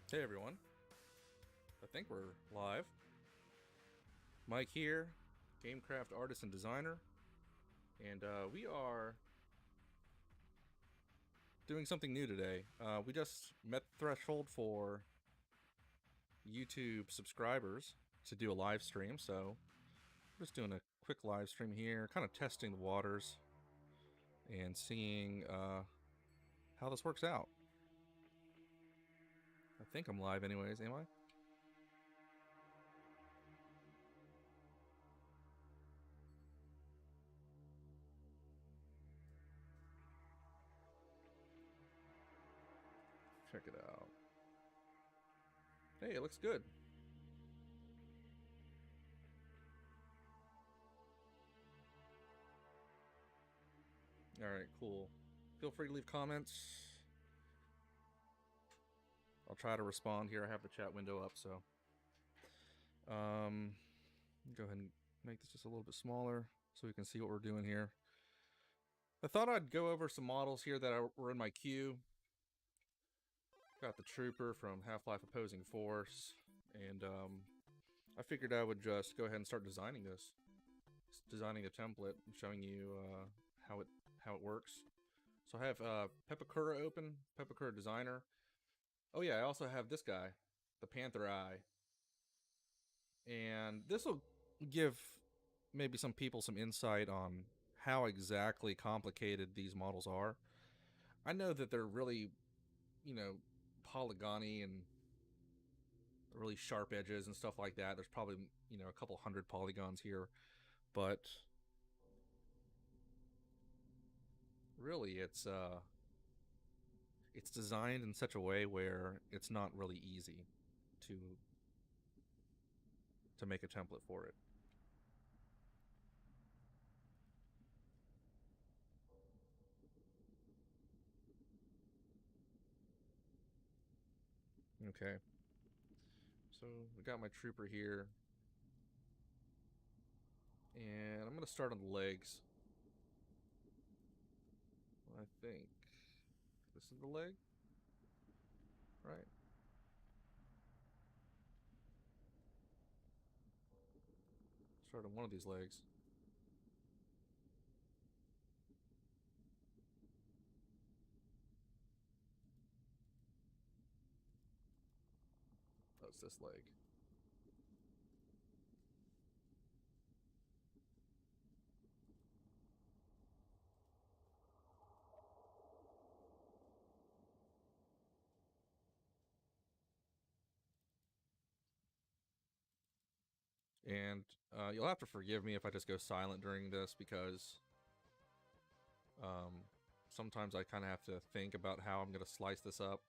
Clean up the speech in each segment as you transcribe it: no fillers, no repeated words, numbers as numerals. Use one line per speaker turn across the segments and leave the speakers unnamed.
Hey everyone, I think we're live. Mike here, GameQRAFT artist and designer, and we are doing something new today. We just met the threshold for YouTube subscribers to do a live stream, so we're just doing a quick live stream here, kind of testing the waters and seeing how this works out. I think I'm live anyways, am I? Check it out. Hey, it looks good. Alright, cool. Feel free to leave comments. I'll try to respond here. I have the chat window up, so go ahead and make this just a little bit smaller so we can see what we're doing here. I thought I'd go over some models here that were in my queue. Got the Trooper from Half-Life Opposing Force, and I figured I would just go ahead and start designing this. Designing a template and showing you how it works. So I have Pepakura open, Pepakura Designer. Oh yeah, I also have this guy, the Panther Eye. And this will give maybe some people some insight on how exactly complicated these models are. I know that they're really, polygony and really sharp edges and stuff like that. There's probably, a couple hundred polygons here, but really it's designed in such a way where it's not really easy to make a template for it. Okay. So we got my Trooper here. And I'm going to start on the legs. I think this is the leg, right? Start on one of these legs. Oh, it's this leg. And you'll have to forgive me if I just go silent during this because sometimes I kind of have to think about how I'm going to slice this up.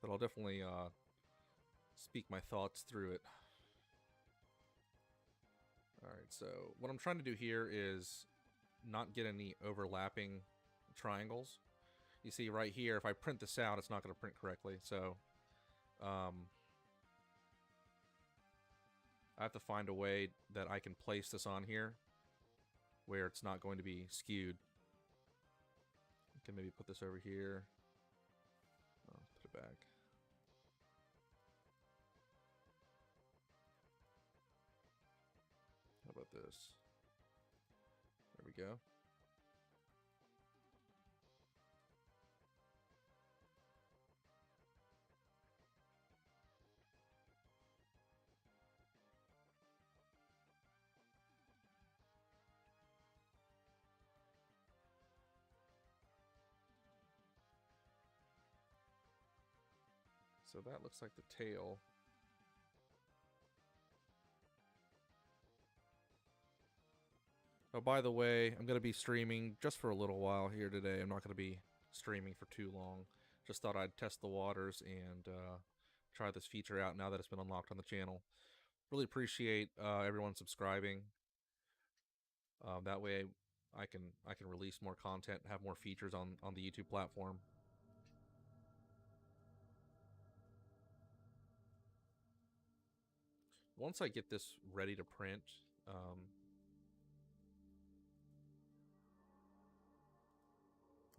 But I'll definitely speak my thoughts through it. Alright, so what I'm trying to do here is not get any overlapping triangles. You see right here, if I print this out, it's not going to print correctly, so I have to find a way that I can place this on here where it's not going to be skewed. I can maybe put this over here. Oh, put it back. How about this? There we go. So that looks like the tail. Oh, by the way, I'm going to be streaming just for a little while here today. I'm not going to be streaming for too long. Just thought I'd test the waters and try this feature out now that it's been unlocked on the channel. Really appreciate everyone subscribing. That way I can release more content and have more features on the YouTube platform. Once I get this ready to print,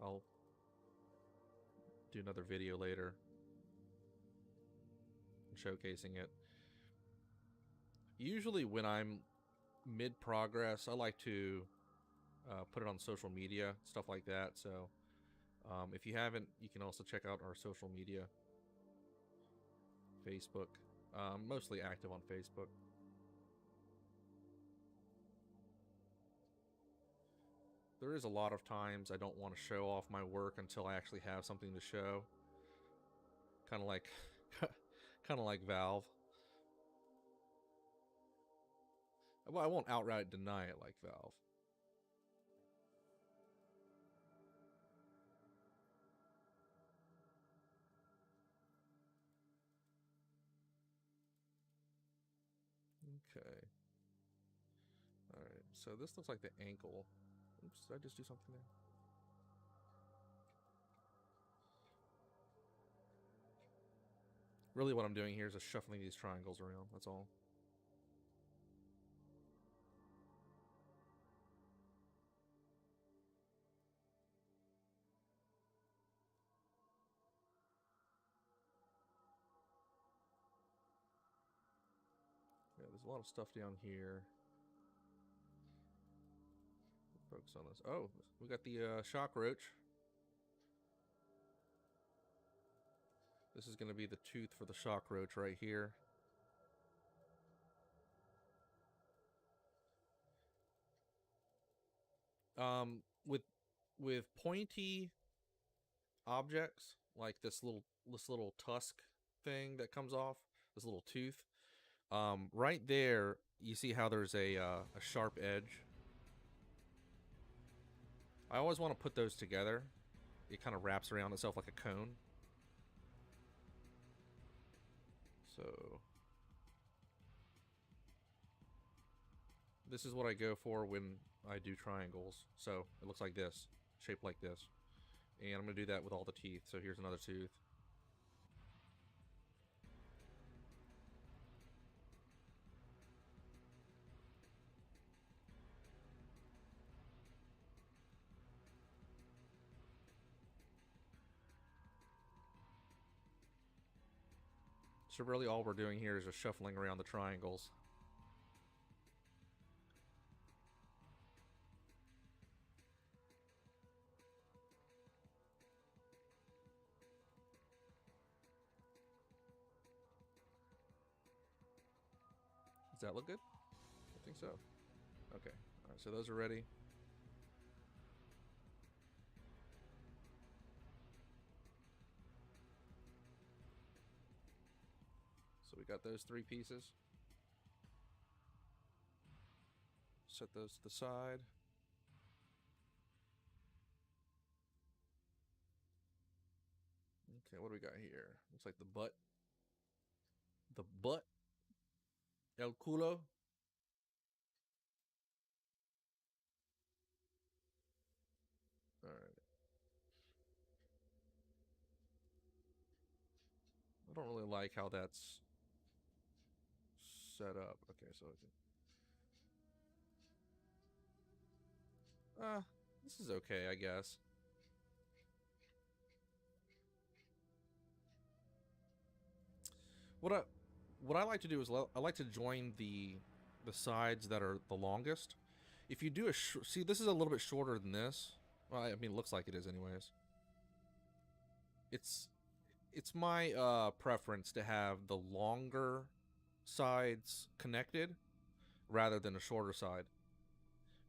I'll do another video later showcasing it. Usually when I'm mid-progress, I like to put it on social media, stuff like that. So if you haven't, you can also check out our social media. Facebook. Mostly active on Facebook. There is a lot of times I don't want to show off my work until I actually have something to show. Kind of like kind of like Valve. Well, I won't outright deny it like Valve. Okay. Alright, so this looks like the ankle. Oops, did I just do something there? Really what I'm doing here is just shuffling these triangles around, that's all. Yeah, there's a lot of stuff down here. Focus on this. Oh, we got the shock roach. This is going to be the tooth for the shock roach right here. With pointy objects like this little tusk thing that comes off, this little tooth. Right there, you see how there's a sharp edge. I always want to put those together. It kind of wraps around itself like a cone. So this is what I go for when I do triangles. So it looks like this, shaped like this. And I'm going to do that with all the teeth. So here's another tooth. So really all we're doing here is just shuffling around the triangles. Does that look good? I think so. Okay. Alright, so those are ready. So we got those three pieces. Set those to the side. Okay, what do we got here? Looks like the butt. The butt. El culo. Alright. I don't really like how that's set up. Okay, so this is okay, I guess. What I like to do is I like to join the sides that are the longest. If you do see, this is a little bit shorter than this. Well, I mean, it looks like it is, anyways. It's my preference to have the longer sides connected rather than a shorter side,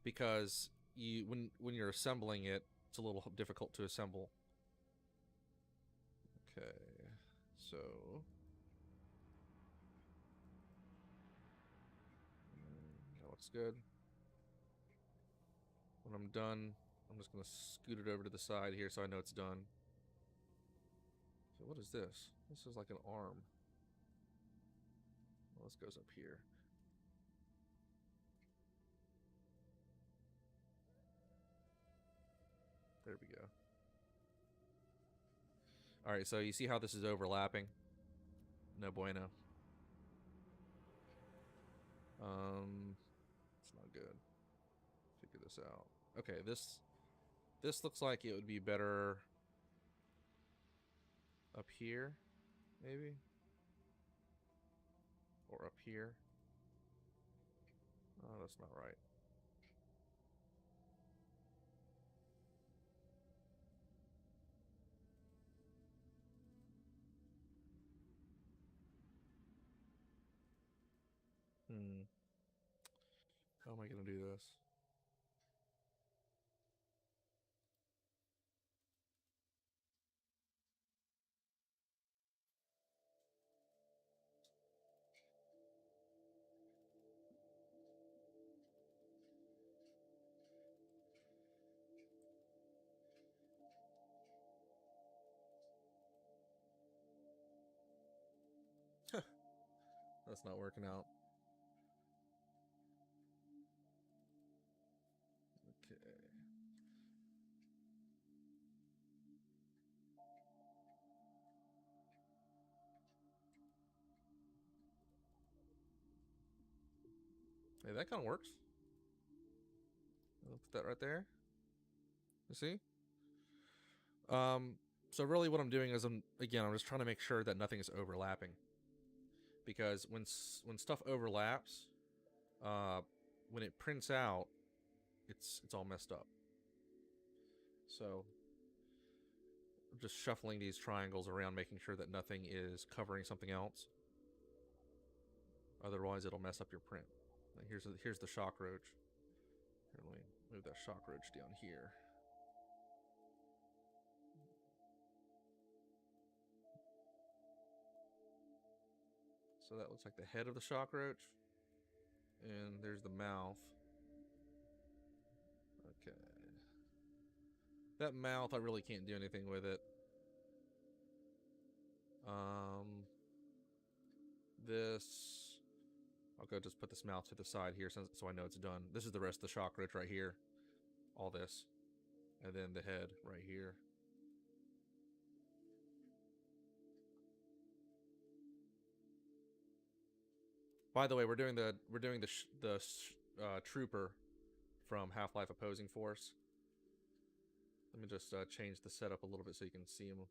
because when you're assembling it, it's a little difficult to assemble. Okay, so that looks good. When I'm done, I'm just gonna scoot it over to the side here so I know it's done. So what is this? This is like an arm. Well, this goes up here. There we go. Alright, so you see how this is overlapping? No bueno. It's not good. Figure this out. Okay, this This looks like it would be better up here, maybe? Or up here. Oh, that's not right. How am I going to do this? That's not working out. Okay. Hey, that kind of works. I'll put that right there. You see? So really what I'm doing is I'm just trying to make sure that nothing is overlapping. Because when stuff overlaps, when it prints out, it's all messed up. So I'm just shuffling these triangles around, making sure that nothing is covering something else. Otherwise, it'll mess up your print. Here's the shock roach. Here, let me move that shock roach down here. So that looks like the head of the shock roach. And there's the mouth. Okay. That mouth, I really can't do anything with it. This... I'll go just put this mouth to the side here so I know it's done. This is the rest of the shock roach right here. All this. And then the head right here. By the way, we're doing the trooper from Half-Life Opposing Force. Let me just change the setup a little bit so you can see him.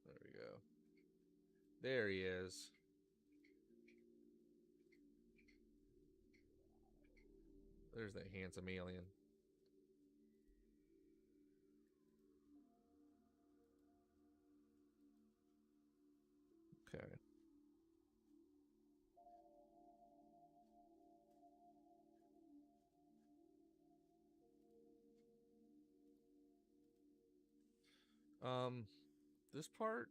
There we go. There he is. There's that handsome alien. Okay. This part.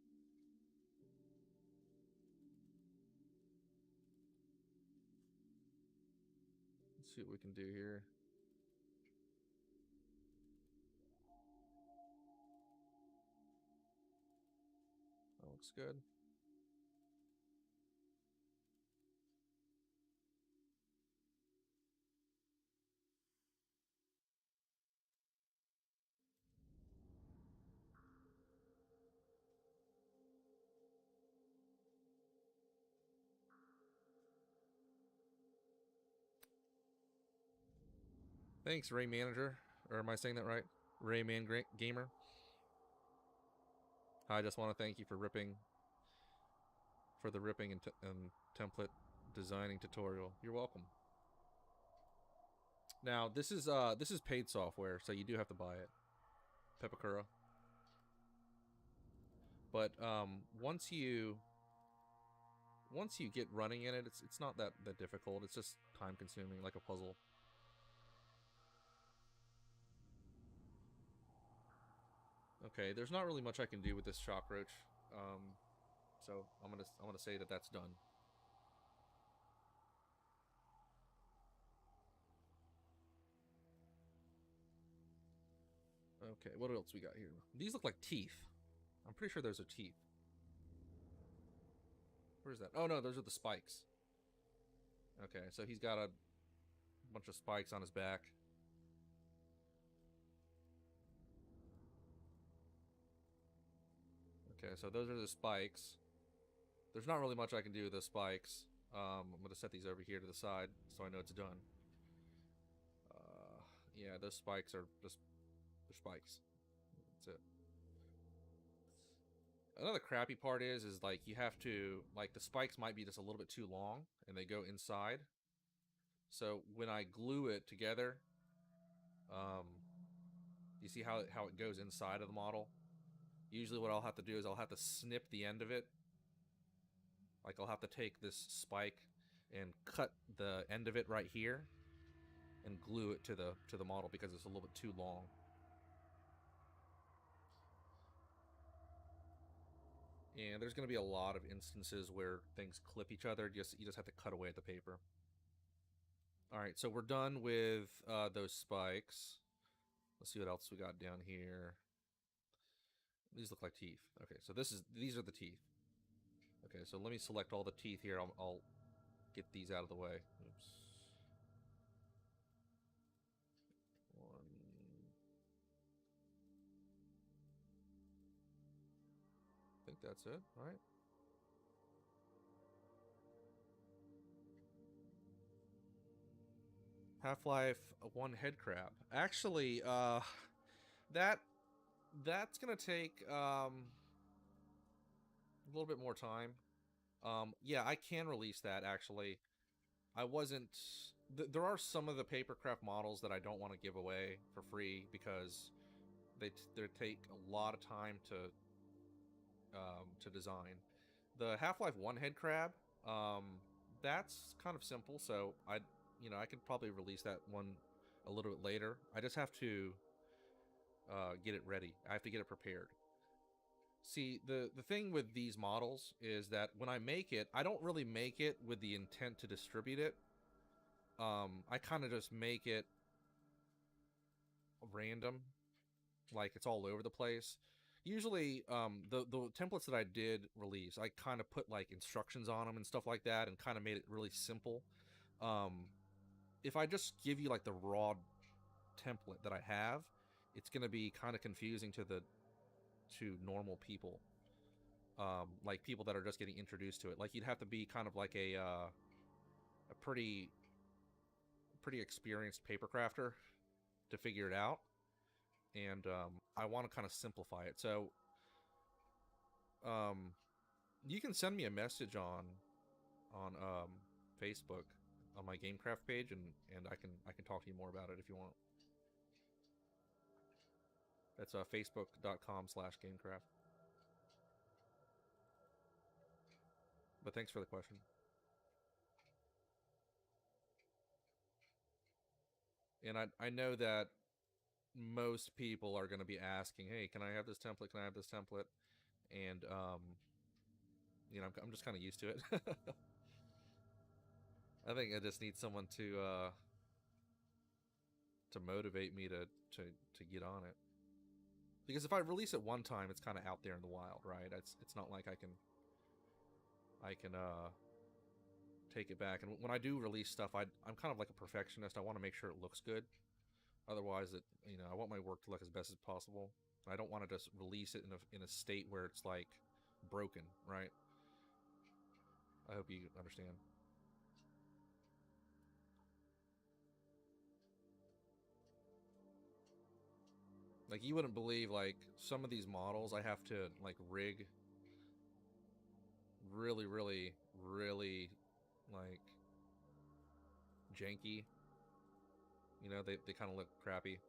Let's see what we can do here. That looks good. Thanks, Ray Manager. Or am I saying that right? Rayman Gamer. I just want to thank you for the ripping and template designing tutorial. You're welcome. Now this is paid software, so you do have to buy it. Pepakura. But once you get running in it, it's not that difficult. It's just time consuming, like a puzzle. Okay, there's not really much I can do with this shock roach, so I'm gonna say that that's done. Okay, what else we got here? These look like teeth. I'm pretty sure those are teeth. Where's that? Oh no, those are the spikes. Okay, so he's got a bunch of spikes on his back. Okay, so those are the spikes. There's not really much I can do with the spikes. I'm going to set these over here to the side so I know it's done. Yeah, those spikes are just they're spikes. That's it. Another crappy part is like you have to, like the spikes might be just a little bit too long and they go inside. So when I glue it together, you see how it goes inside of the model? Usually what I'll have to do is I'll have to snip the end of it. Like I'll have to take this spike and cut the end of it right here and glue it to the model because it's a little bit too long. And there's going to be a lot of instances where things clip each other. You just have to cut away at the paper. All right, so we're done with those spikes. Let's see what else we got down here. These look like teeth. Okay, so these are the teeth. Okay, so let me select all the teeth here. I'll get these out of the way. Oops. One. I think that's it, right? Half-Life 1 head crab. Actually, that's gonna take a little bit more time. Yeah, I can release that actually. I wasn't. There are some of the papercraft models that I don't want to give away for free because they take a lot of time to design. The Half-Life 1 head crab, that's kind of simple. So I could probably release that one a little bit later. I just have to get it ready. I have to get it prepared. See, the thing with these models is that when I make it, I don't really make it with the intent to distribute it. I kind of just make it random, like it's all over the place. Usually, the templates that I did release, I kind of put like instructions on them and stuff like that, and kind of made it really simple. If I just give you like the raw template that I have, it's gonna be kind of confusing to normal people, like people that are just getting introduced to it. Like you'd have to be kind of like a pretty experienced paper crafter to figure it out, and I want to kind of simplify it. So you can send me a message on Facebook on my GameQRAFT page, and I can talk to you more about it if you want. That's facebook.com/GameQRAFT. But thanks for the question. And I know that most people are going to be asking, hey, can I have this template? Can I have this template? And I'm just kind of used to it. I think I just need someone to motivate me to get on it. Because if I release it one time, it's kind of out there in the wild, right? It's not like I can take it back. And when I do release stuff, I'm kind of like a perfectionist. I want to make sure it looks good. Otherwise, I want my work to look as best as possible. I don't want to just release it in a state where it's like broken, right? I hope you understand. Like you wouldn't believe like some of these models I have to like rig really, really, really like janky. They kind of look crappy.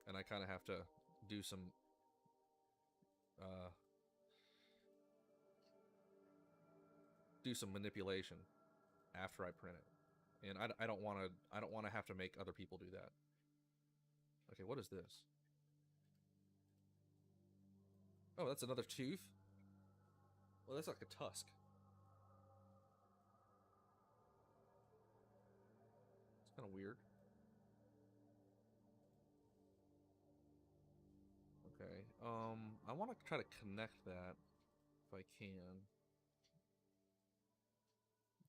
And I kind of have to do some uh, manipulation after I print it, and I don't want to have to make other people do that. Okay, what is this? Oh, that's another tooth. Well, that's like a tusk. It's kind of weird. Okay. I want to try to connect that if I can.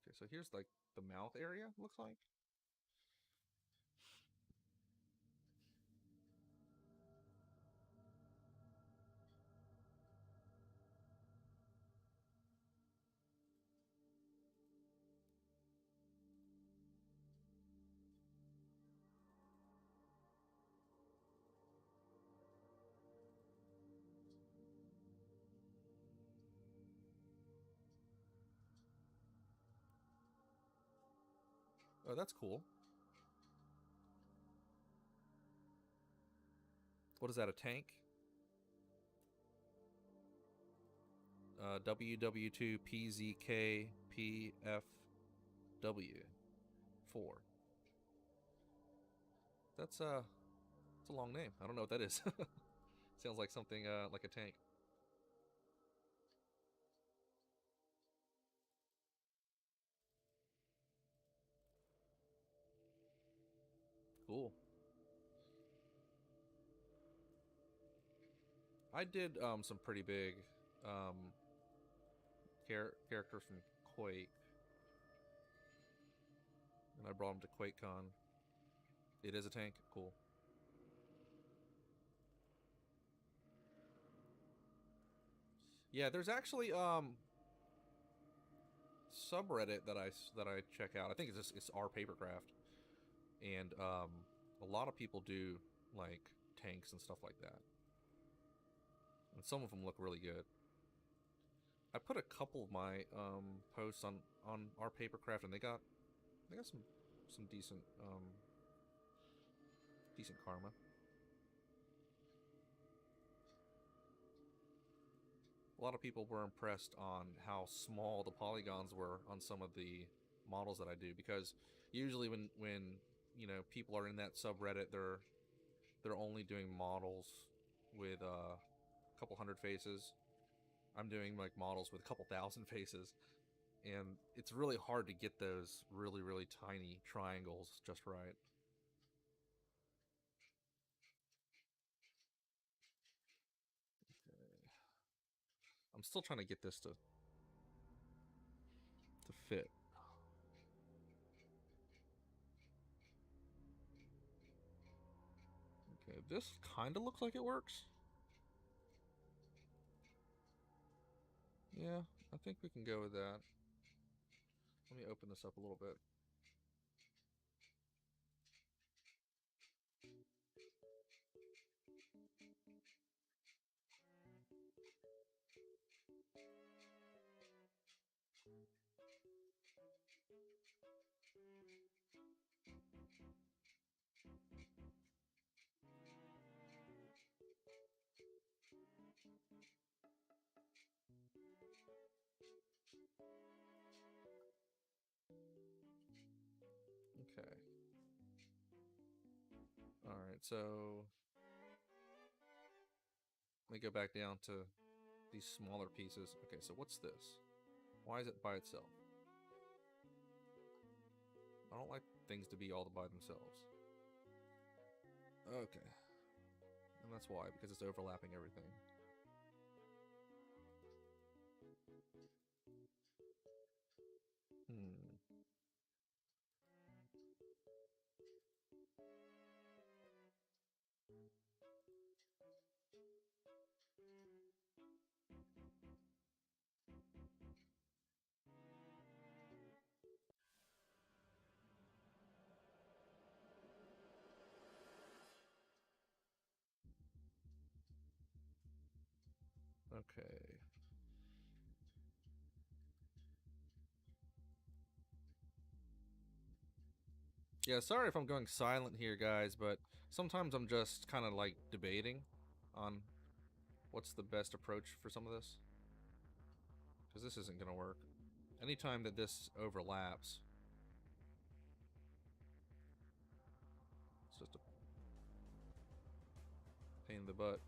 Okay, so here's like the mouth area, looks like. Oh, that's cool. What is that, a tank? WW2PZKPFW4. That's a long name. I don't know what that is. Sounds like something like a tank. Cool. I did some pretty big characters from Quake, and I brought them to QuakeCon. It is a tank. Cool. Yeah, there's actually subreddit that I check out. I think it's our papercraft, and a lot of people do like tanks and stuff like that, and some of them look really good. I put a couple of my posts on our papercraft, and they got some decent decent karma. A lot of people were impressed on how small the polygons were on some of the models that I do, because usually when you know, people are in that subreddit, they're only doing models with a couple hundred faces. I'm doing like models with a couple thousand faces, and it's really hard to get those really tiny triangles just right. Okay. I'm still trying to get this to fit. Okay, this kind of looks like it works. Yeah, I think we can go with that. Let me open this up a little bit. Okay. Alright, so let me go back down to these smaller pieces. Okay, so what's this? Why is it by itself? I don't like things to be all by themselves. Okay. And that's why, because it's overlapping everything. Hmm. Okay. Yeah, sorry if I'm going silent here, guys, but sometimes I'm just kind of like debating on what's the best approach for some of this. Because this isn't going to work. Anytime that this overlaps, it's just a pain in the butt.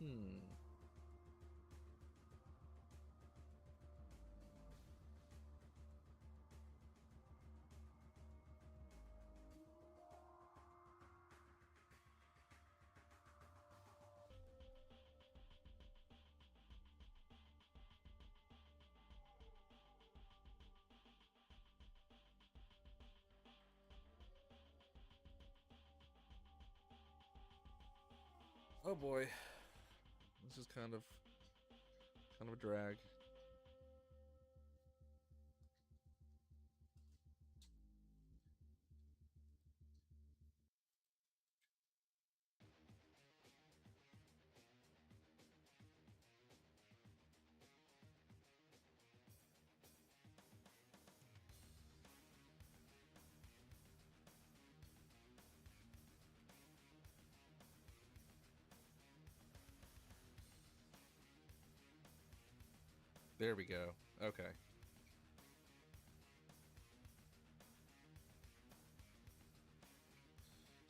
Hmm. Oh boy. This is kind of a drag. There we go. Okay.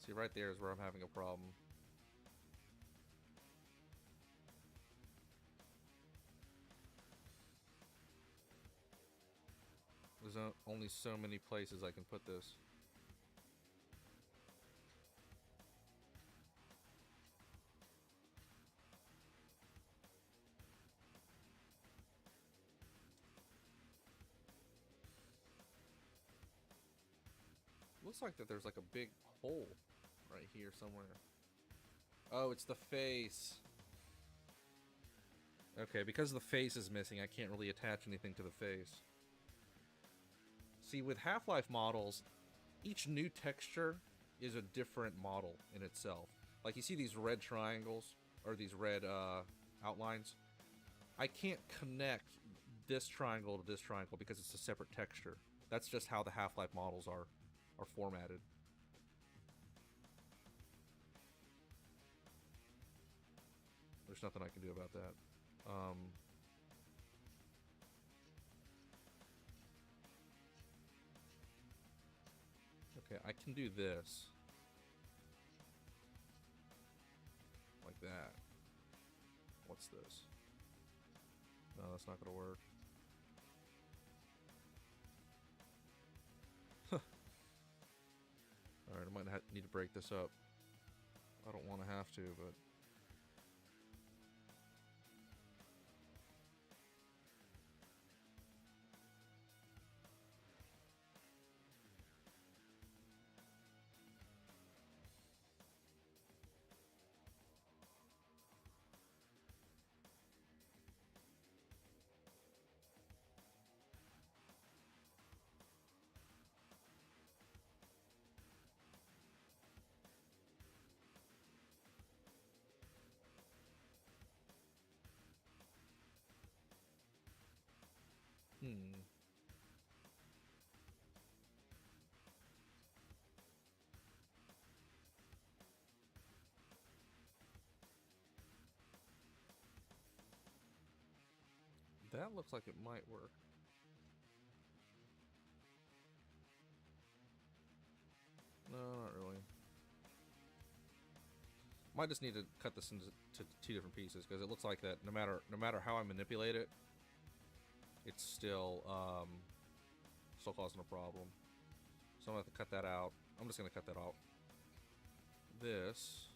See, right there is where I'm having a problem. There's only so many places I can put this. Looks like that there's like a big hole right here somewhere. Oh, it's the face. Okay, because the face is missing, I can't really attach anything to the face. See, with Half-Life models, each new texture is a different model in itself. Like, you see these red triangles, or these red outlines? I can't connect this triangle to this triangle because it's a separate texture. That's just how the Half-Life models are formatted. There's nothing I can do about that. Okay, I can do this. Like that. What's this? No, that's not gonna work. Alright, I might need to break this up. I don't want to have to, but... That looks like it might work. No, not really. Might just need to cut this into two different pieces because it looks like that no matter how I manipulate it, it's still causing a problem. So I'm gonna have to cut that out. I'm just gonna cut that out. This.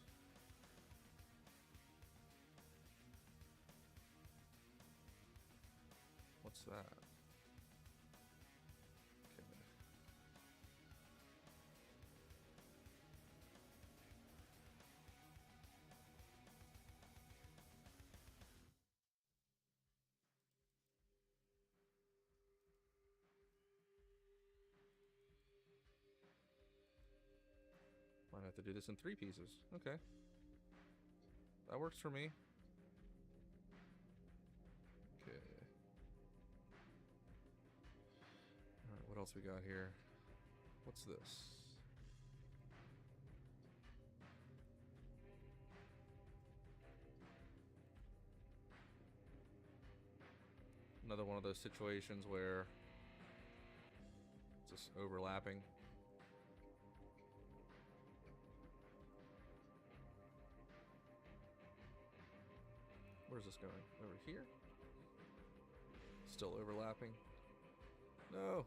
What's that? Okay. Might have to do this in 3 pieces. Okay. That works for me. Okay. Alright, what else we got here? What's this? Another one of those situations where it's just overlapping. Where's this going? Over here? Still overlapping. No.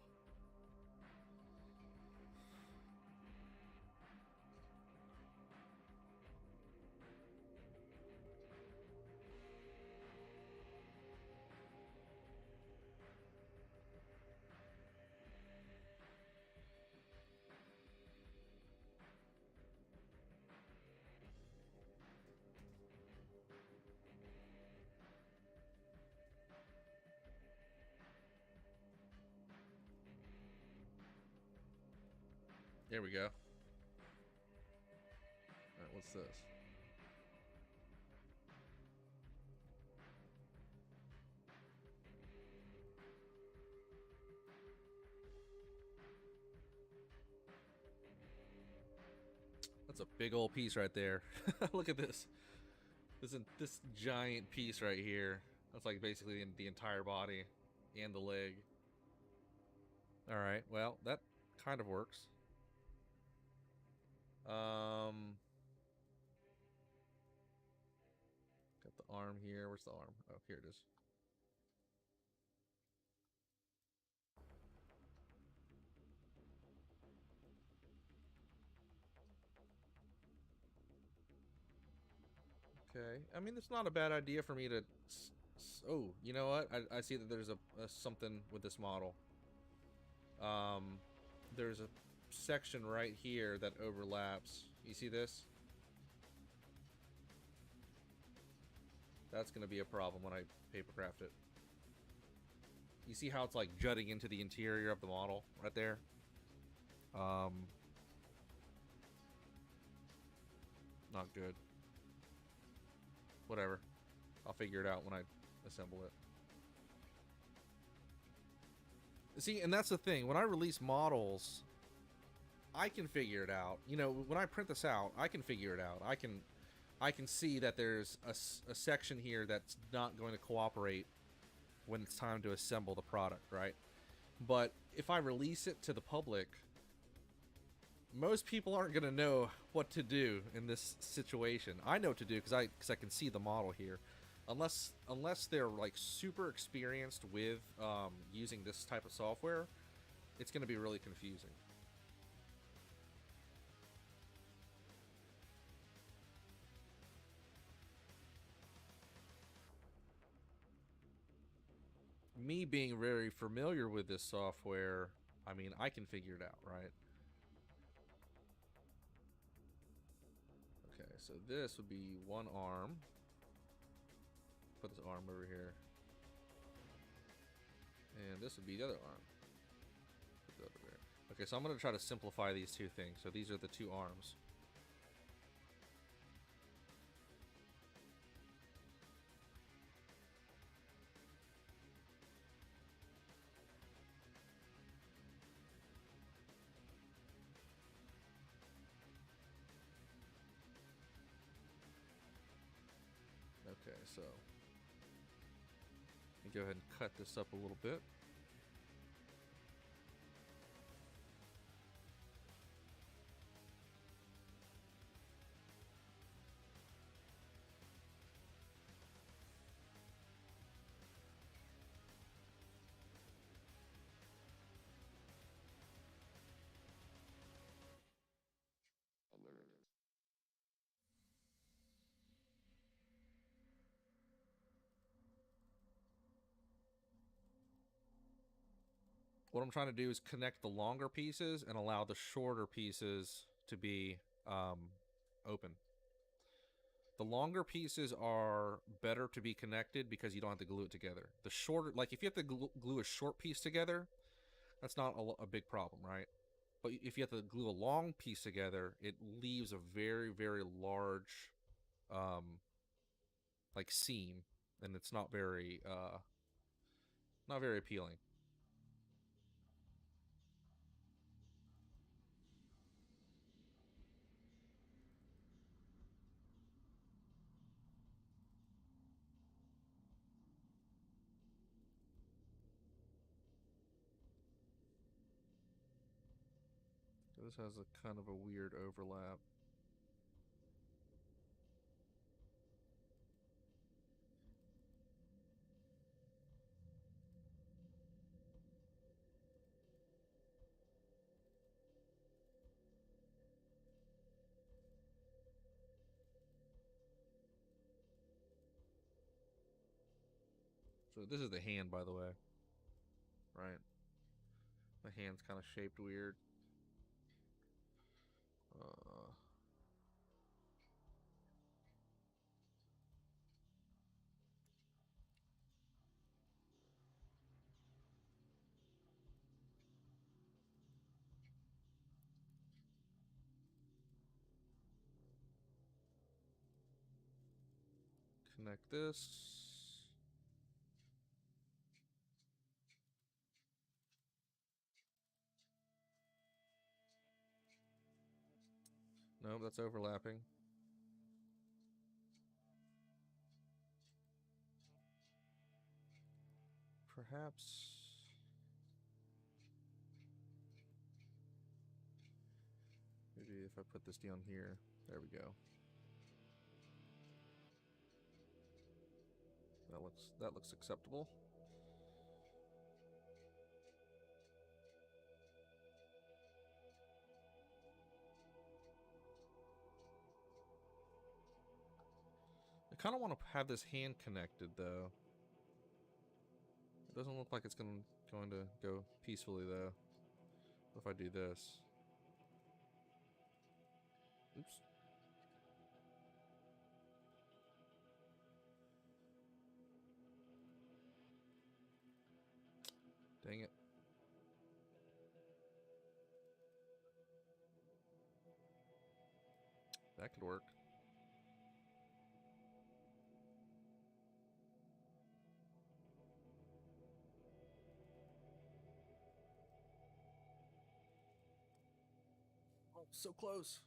There we go. All right, what's this? That's a big old piece right there. Look at this. This giant piece right here. That's like basically the entire body and the leg. All right, well, that kind of works. Got the arm here. Where's the arm? Oh, here it is. Okay. I mean, it's not a bad idea for me to... Oh, you know what? I see that there's a something with this model. There's a section right here that overlaps. You see this? That's going to be a problem when I paper craft it. You see how it's like jutting into the interior of the model right there? Not good. Whatever. I'll figure it out when I assemble it. See, and that's the thing. When I release models, I can figure it out. You know, when I print this out, I can figure it out. I can see that there's a section here that's not going to cooperate when it's time to assemble the product, right? But if I release it to the public, most people aren't going to know what to do in this situation. I know what to do because I can see the model here. Unless they're like super experienced with using this type of software, it's going to be really confusing. Me being very familiar with this software, I mean, I can figure it out, right? Okay, so this would be one arm. Put this arm over here. And this would be the other arm. Put that over there. Okay, so I'm going to try to simplify these two things. So these are the two arms. Okay, so let me go ahead and cut this up a little bit. What I'm trying to do is connect the longer pieces and allow the shorter pieces to be open. The longer pieces are better to be connected because you don't have to glue it together. The shorter, like if you have to glue a short piece together, that's not a big problem, right? But if you have to glue a long piece together, it leaves a very, very large, like seam, and it's not very appealing. This has a kind of a weird overlap. So this is the hand, by the way, right? The hand's kind of shaped weird. Connect this. Nope, that's overlapping. Perhaps... maybe if I put this down here. There we go. That looks acceptable. I kind of want to have this hand connected though. It doesn't look like it's going to go peacefully though. If I do this. Oops. Dang it. That could work. Oh, so close.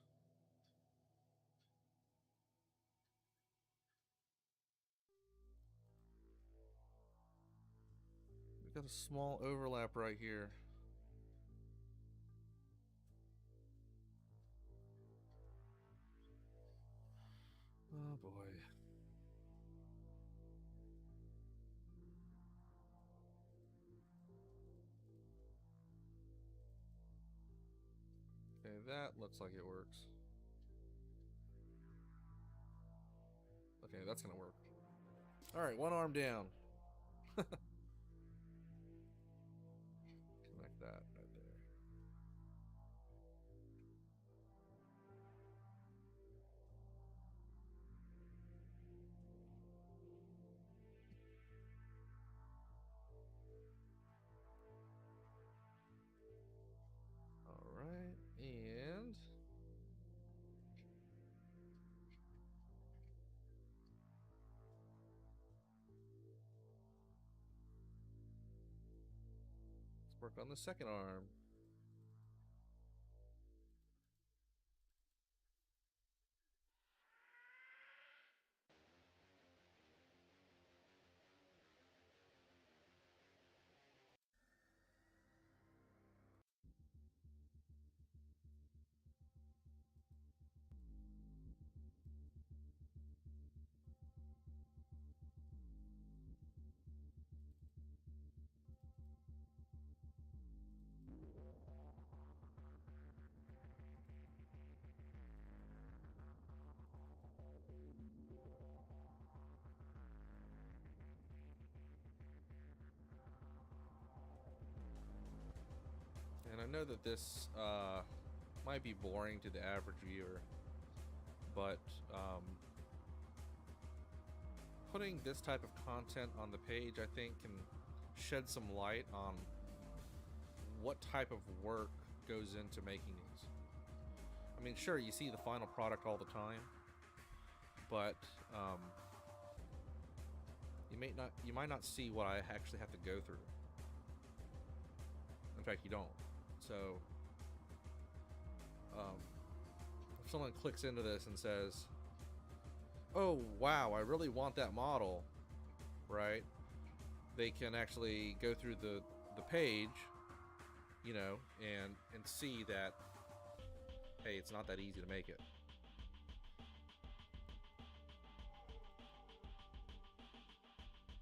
We got a small overlap right here. Oh boy. Okay, that looks like it works. Okay, that's gonna work. Alright, one arm down. Connect that right there. Alright, and... let's work on the second arm. And I know that this might be boring to the average viewer, but putting this type of content on the page, I think, can shed some light on what type of work goes into making these. I mean, sure, you see the final product all the time, but you might not see what I actually have to go through. In fact, you don't. So, if someone clicks into this and says, "Oh wow, I really want that model," right? They can actually go through the page, you know, and see that, hey, it's not that easy to make it.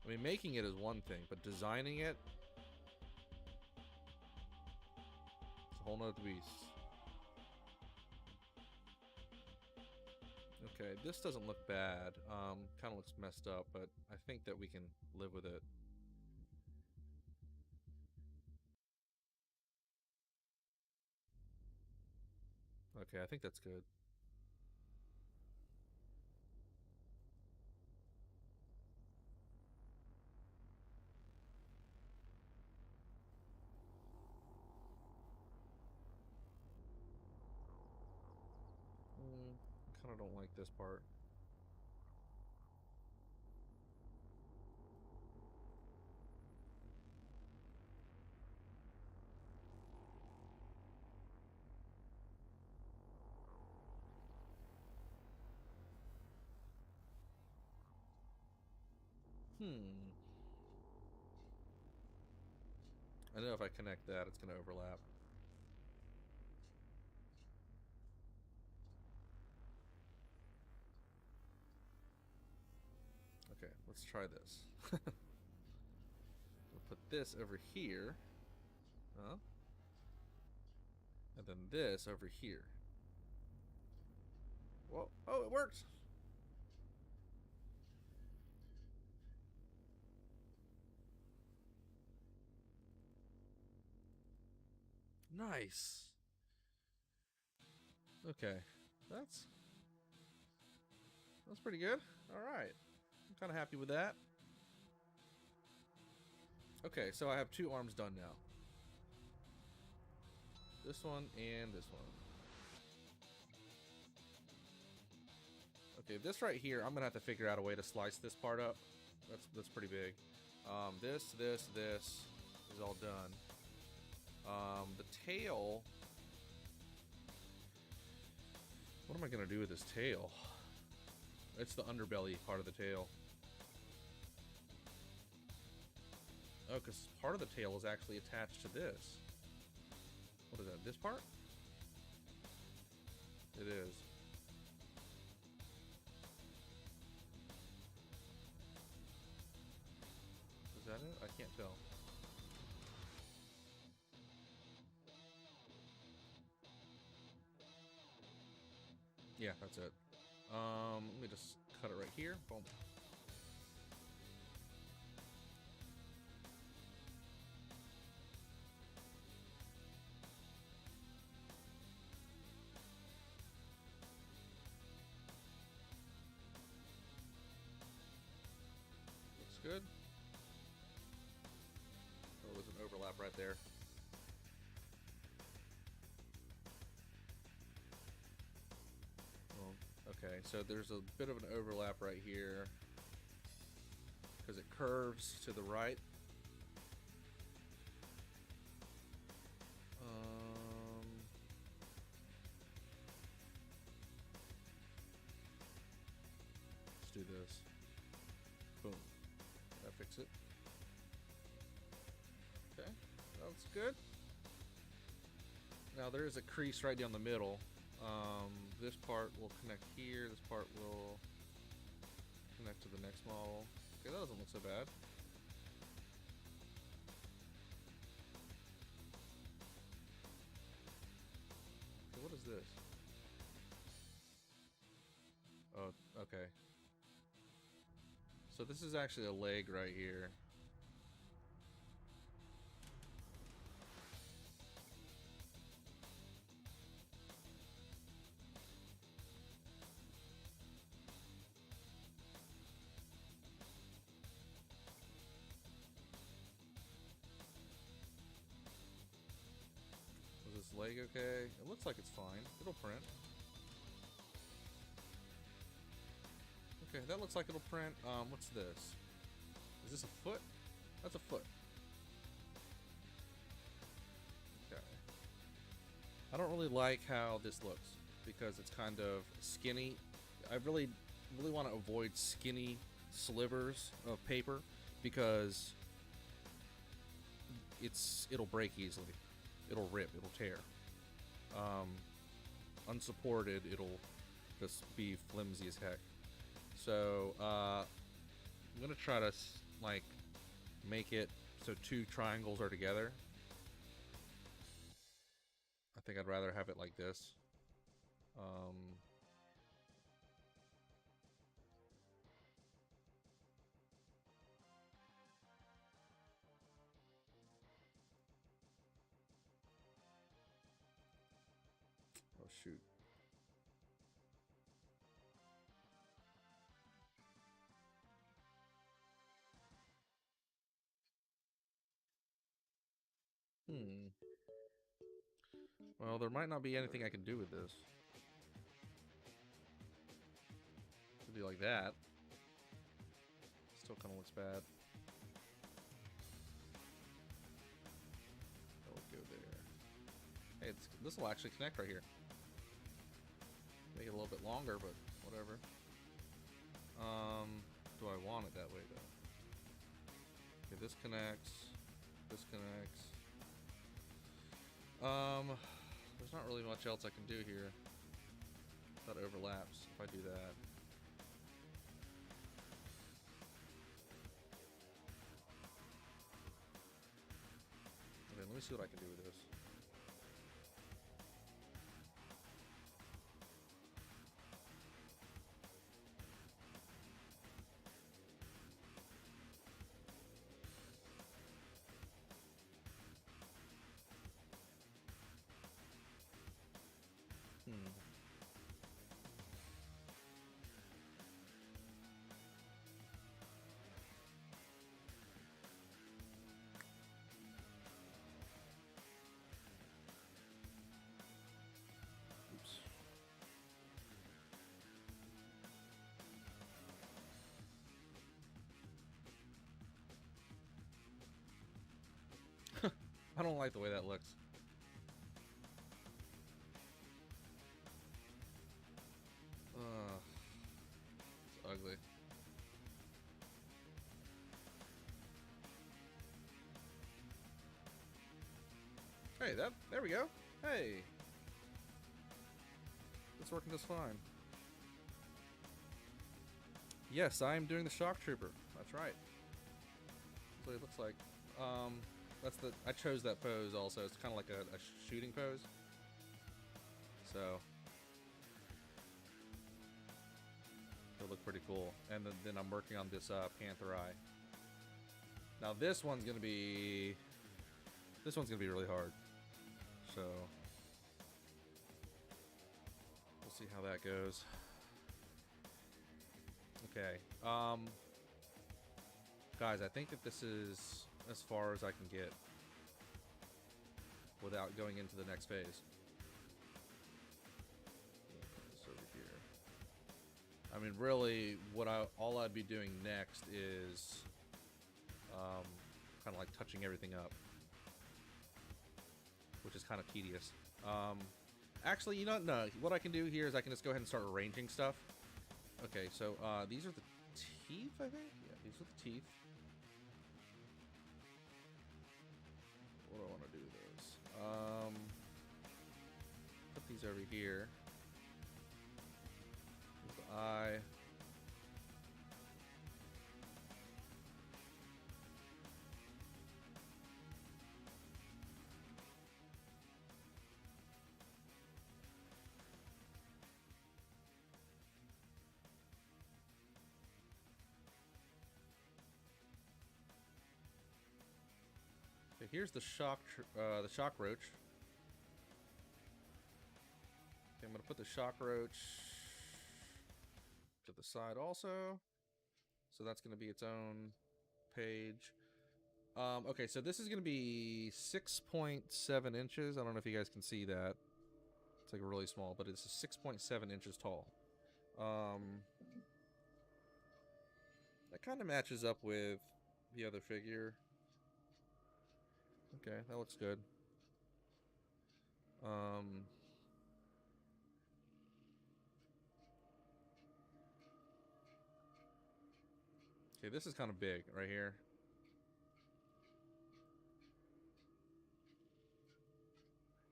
I mean, making it is one thing, but designing it, it's a whole nother beast. Okay, this doesn't look bad. Kind of looks messed up, but I think that we can live with it. Okay, I think that's good. I kind of don't like this part. Hmm. I know if I connect that, it's going to overlap. Okay, let's try this. We'll put this over here. Huh? And then this over here. Whoa. Oh, it worked! Nice. Okay, that's pretty good. All right, I'm kind of happy with that. Okay, so I have 2 arms done now. This one and this one. Okay, this right here, I'm gonna have to figure out a way to slice this part up. That's pretty big. This is all done. The tail. What am I gonna do with this tail? It's the underbelly part of the tail. Oh, because part of the tail is actually attached to this. What is that? This part? It is. Is that it? I can't tell. Yeah, that's it. Let me just cut it right here. Boom. Looks good. Oh, there's an overlap right there. Well, okay, so there's a bit of an overlap right here because it curves to the right. Let's do this. Boom. That fix it. Okay, that's good. Now there is a crease right down the middle. This part will connect here. This part will connect to the next model. Okay, that doesn't look so bad. Okay, what is this? Oh, okay. So this is actually a leg right here. Is this leg okay? It looks like it's fine. It'll print. Okay, that looks like it'll print. What's this? Is this a foot? That's a foot. Okay. I don't really like how this looks because it's kind of skinny. I really want to avoid skinny slivers of paper because it'll break easily. It'll rip, it'll tear. Unsupported, it'll just be flimsy as heck. So I'm gonna try to like make it so 2 triangles are together. I think I'd rather have it like this. Oh shoot. Well, there might not be anything I can do with this. Could be like that. Still kind of looks bad. That would go there. Hey, this will actually connect right here. Make it a little bit longer, but whatever. Do I want it that way though? this connects. This connects. There's not really much else I can do here. That overlaps if I do that. Okay, let me see what I can do with this. Oops. I don't like the way that looks. It's ugly. Hey, there we go. Hey. It's working just fine. Yes, I am doing the shock trooper. That's right. That's what it looks like. I chose that pose also. It's kind of like a shooting pose. So it'll look pretty cool. And then I'm working on this panther eye. Now this one's gonna be really hard. So we'll see how that goes. Okay. Guys, I think that this is as far as I can get without going into the next phase. Put this over here. I mean, really, all I'd be doing next is kind of like touching everything up, which is kind of tedious. Actually, you know, no. What I can do here is I can just go ahead and start arranging stuff. Okay, so these are the teeth, I think. Yeah, these are the teeth. What do I want to do with those? Put these over here. Here's the eye. Okay, here's the shock roach. Okay, I'm gonna put the shock roach to the side also. So that's gonna be its own page. Okay, so this is gonna be 6.7 inches. I don't know if you guys can see that. It's like really small, but it's 6.7 inches tall. That kind of matches up with the other figure. Okay, that looks good. Okay, this is kind of big right here.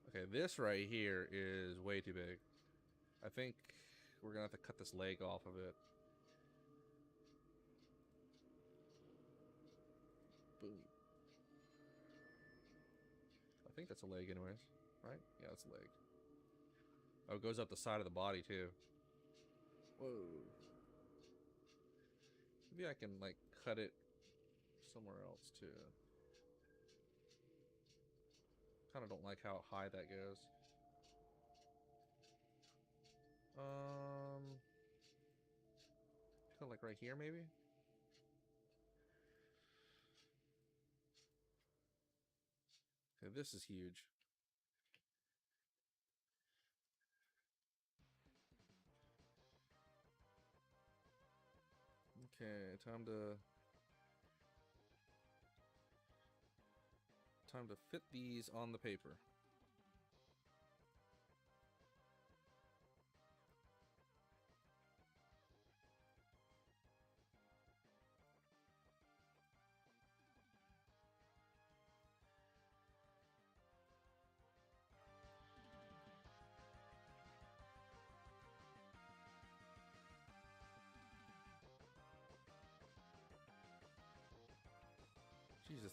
Okay, this right here is way too big. I think we're gonna have to cut this leg off of it. Boom. I think that's a leg anyways, right? Yeah, that's a leg. Oh, it goes up the side of the body too. Whoa. Maybe I can like cut it somewhere else too. Kind of don't like how high that goes. Kind of like right here maybe? Okay, this is huge. Okay, time to fit these on the paper.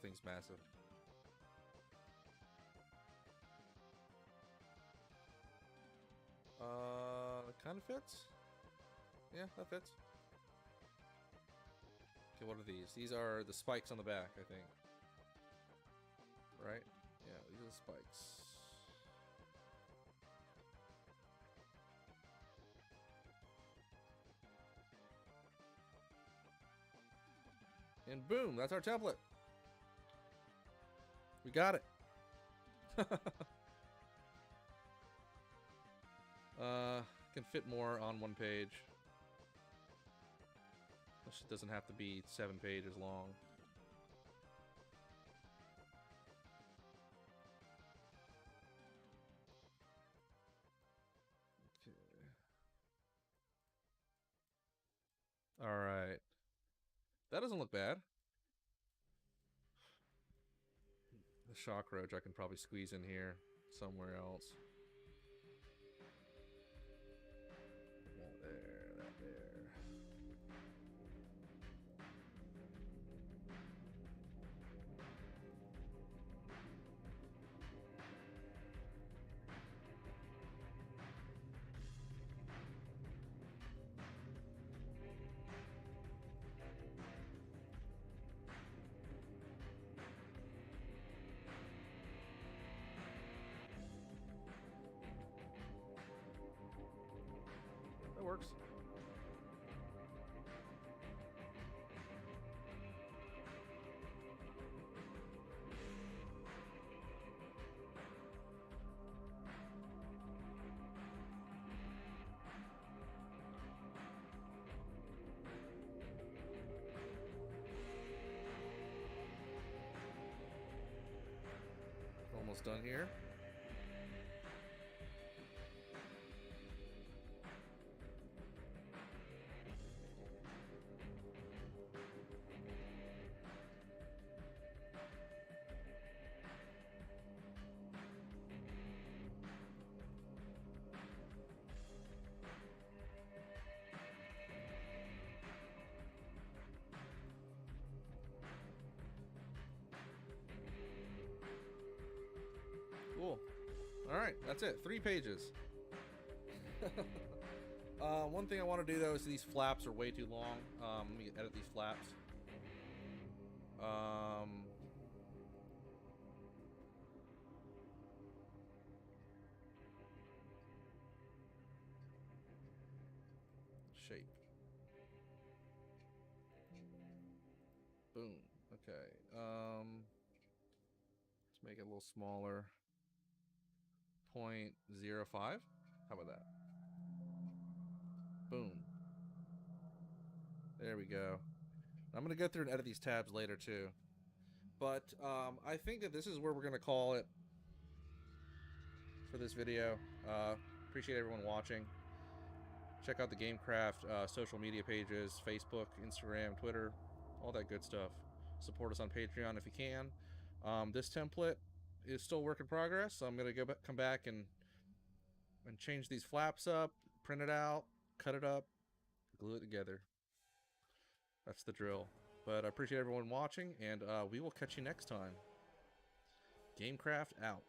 thing's massive. Kind of fits. Yeah, that fits. Okay, what are these? These are the spikes on the back, I think. Right? Yeah, these are the spikes. And boom, that's our template. We got it. Can fit more on one page. This doesn't have to be 7 pages long. Okay. All right. That doesn't look bad. The shock roach I can probably squeeze in here somewhere else. That there, that there. That works. Almost done here. Cool. All right, that's it. 3 pages. One thing I want to do though is these flaps are way too long. Let me edit these flaps. Shape. Boom. Okay. Let's make it a little smaller. 0.05. How about that? Boom. There we go. I'm going to go through and edit these tabs later too. But I think that this is where we're going to call it for this video. Appreciate everyone watching. Check out the GameQRAFT social media pages, Facebook, Instagram, Twitter, all that good stuff. Support us on Patreon if you can. This template is still work in progress, so I'm going to come back and change these flaps up, print it out, cut it up, glue it together. That's the drill. But I appreciate everyone watching, and we will catch you next time. GameQRAFT out.